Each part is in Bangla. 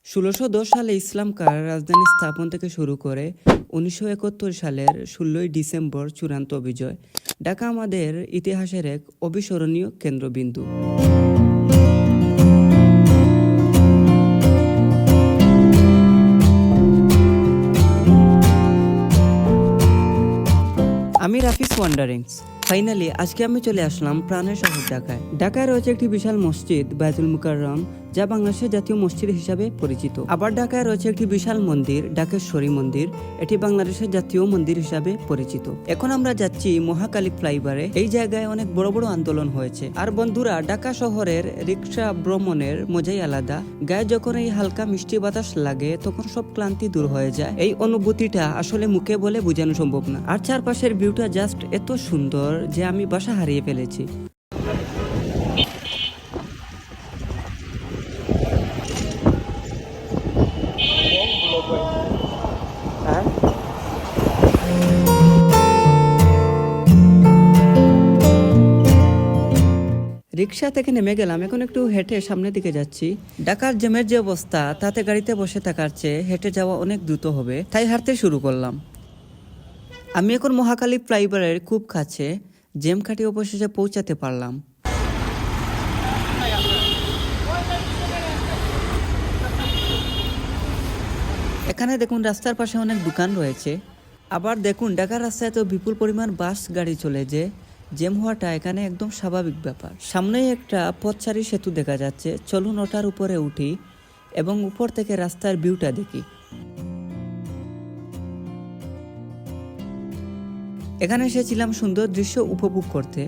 ১৬১০ সালে ইসলাম কার রাজধানী স্থাপন থেকে শুরু করে ১৯৭১ সালের ১৬ই ডিসেম্বর চূড়ান্ত বিজয়, ঢাকা আমাদের ইতিহাসের এক অবিস্মরণীয় কেন্দ্রবিন্দু। আমি রাফিস ওয়ান্ডারিংস। ফাইনালি আজকে আমি চলে আসলাম প্রাণের শহর ঢাকায়। ঢাকায় রয়েছে একটি বিশাল মসজিদ বায়তুল মুকাররম, যা বাংলাদেশের জাতীয় মসজিদ হিসাবে পরিচিত। আবার ঢাকায় রয়েছে একটি বিশাল মন্দির, ঢাকেশ্বরী মন্দির, এটি বাংলাদেশের জাতীয় মন্দির হিসাবে পরিচিত। এখন আমরা যাচ্ছি মহাকালী ফ্লাইওভারে। এই জায়গায় অনেক বড় বড় আন্দোলন হয়েছে। আর বন্ধুরা, ঢাকা শহরের রিক্সা ভ্রমণের মজাই আলাদা। গায়ে যখন এই হালকা মিষ্টি বাতাস লাগে তখন সব ক্লান্তি দূর হয়ে যায়। এই অনুভূতিটা আসলে মুখে বলে বোঝানো সম্ভব না। আর চারপাশের ভিউটা জাস্ট এত সুন্দর যে আমি বাসা হারিয়ে ফেলেছি। রিক্সা থেকে নেমে গেলাম, এখন একটু হেঁটে সামনের দিকে যাচ্ছি। ঢাকার জ্যামের যে অবস্থা, তাতে গাড়িতে বসে থাকার চেয়ে হেঁটে যাওয়া অনেক দ্রুত হবে, তাই হাঁটতে শুরু করলাম। আমি এখন মহাকালী ফ্লাইওভারের খুব কাছে, জ্যাম কাটিয়ে অবশেষে পৌঁছাতে পারলাম। এখানে দেখুন রাস্তার পাশে অনেক দোকান রয়েছে। আবার দেখুন ঢাকার রাস্তায় তো বিপুল পরিমাণ বাস গাড়ি চলে, যে জ্যাম হওয়াটা এখানে একদম স্বাভাবিক ব্যাপার। সামনেই একটা পথচারী সেতু দেখা যাচ্ছে, চলুন ওটার উপরে উঠি এবং উপর থেকে রাস্তার ভিউটা দেখি। এখানে এসেছিলাম সুন্দর দৃশ্য উপভোগ করতে,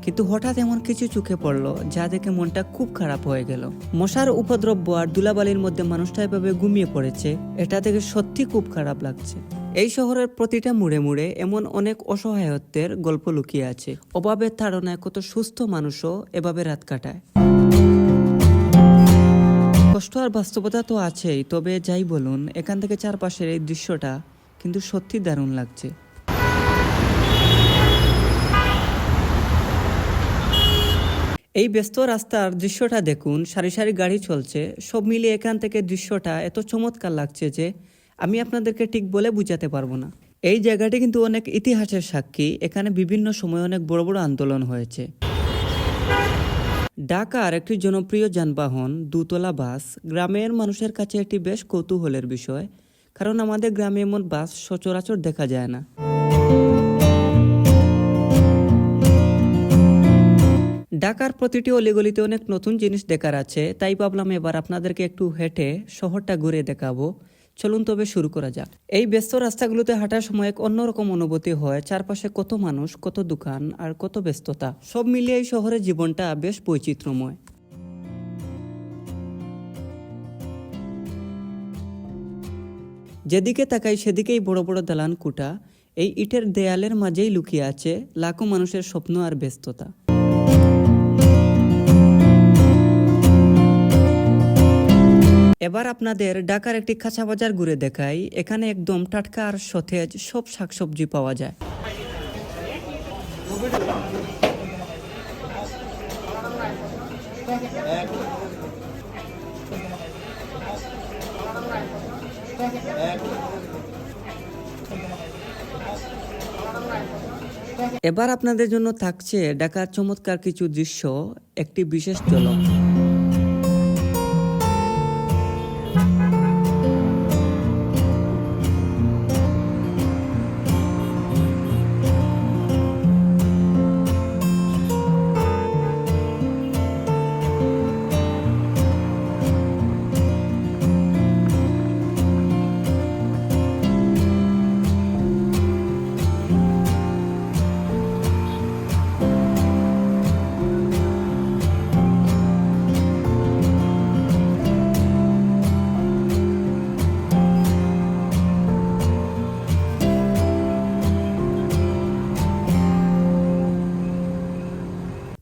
কিন্তু হঠাৎ এমন কিছু চোখে পড়লো যা দেখে মনটা খুব খারাপ হয়ে গেল। মশার উপদ্রব আর ধুলাবালির মধ্যে মানুষটা এভাবে ঘুমিয়ে পড়েছে, এটা দেখে সত্যি খুব খারাপ লাগছে। এই শহরের প্রতিটা মুড়ে মুড়ে এমন অনেক অসহায়ত্বের গল্প লুকিয়ে আছে। অভাবের তাড়নায় কত সুস্থ মানুষও এভাবে রাত কাটায়। কষ্ট আর বাস্তবতা তো আছেই, তবে যাই বলুন, এখান থেকে চারপাশের এই দৃশ্যটা কিন্তু সত্যি দারুণ লাগছে। এই ব্যস্ত রাস্তার দৃশ্যটা দেখুন, সারি সারি গাড়ি চলছে, সব মিলিয়ে এখান থেকে দৃশ্যটা এত চমৎকার লাগছে যে আমি আপনাদেরকে ঠিক বলে বুঝাতে পারবো না। এই জায়গাটি কিন্তু অনেক ইতিহাসের সাক্ষী, এখানে বিভিন্ন সময় অনেক বড় বড় আন্দোলন হয়েছে। ঢাকার একটি জনপ্রিয় যানবাহন দোতলা বাস গ্রামের মানুষের কাছে একটি বেশ কৌতূহলের বিষয়, কারণ আমাদের গ্রামে এমন বাস সচরাচর দেখা যায় না। ঢাকার প্রতিটি অলিগলিতে অনেক নতুন জিনিস দেখার আছে, তাই ভাবলাম এবার আপনাদেরকে একটু হেঁটে শহরটা ঘুরে দেখাবো। চলুন তবে শুরু করা যাক। এই ব্যস্ত রাস্তাগুলোতে হাঁটার সময় এক অন্যরকম অনুভূতি হয়, চারপাশে কত মানুষ, কত দোকান আর কত ব্যস্ততা, সব মিলিয়ে এই শহরের জীবনটা বেশ বৈচিত্র্যময়। যেদিকে তাকাই সেদিকেই বড় বড় দালান কোঠা, এই ইটের দেয়ালের মাঝেই লুকিয়ে আছে লাখো মানুষের স্বপ্ন আর ব্যস্ততা। এবার আপনাদের ঢাকার একটি কাঁচা বাজার ঘুরে দেখাই। এখানে একদম টাটকা আর সতেজ সব শাকসবজি পাওয়া যায়। এবার আপনাদের জন্য থাকছে ঢাকার চমৎকার কিছু দৃশ্য, একটি বিশেষ ঝলক।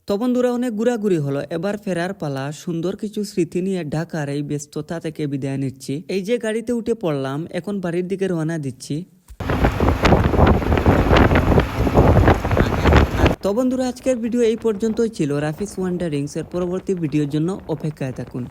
তো বন্ধুরা, অনেক ঘোরাঘুরি হলো, এবার ফেরার পালা। সুন্দর কিছু স্মৃতি নিয়ে ঢাকার এই ব্যস্ততা থেকে বিদায় নিচ্ছি। এই যে গাড়িতে উঠে পড়লাম, এখন বাড়ির দিকে রওনা দিচ্ছি। তো বন্ধুরা, আজকের ভিডিও এই পর্যন্তই ছিল। রাফিস ওয়ান্ডারিংস এর পরবর্তী ভিডিওর জন্য অপেক্ষায় থাকুন।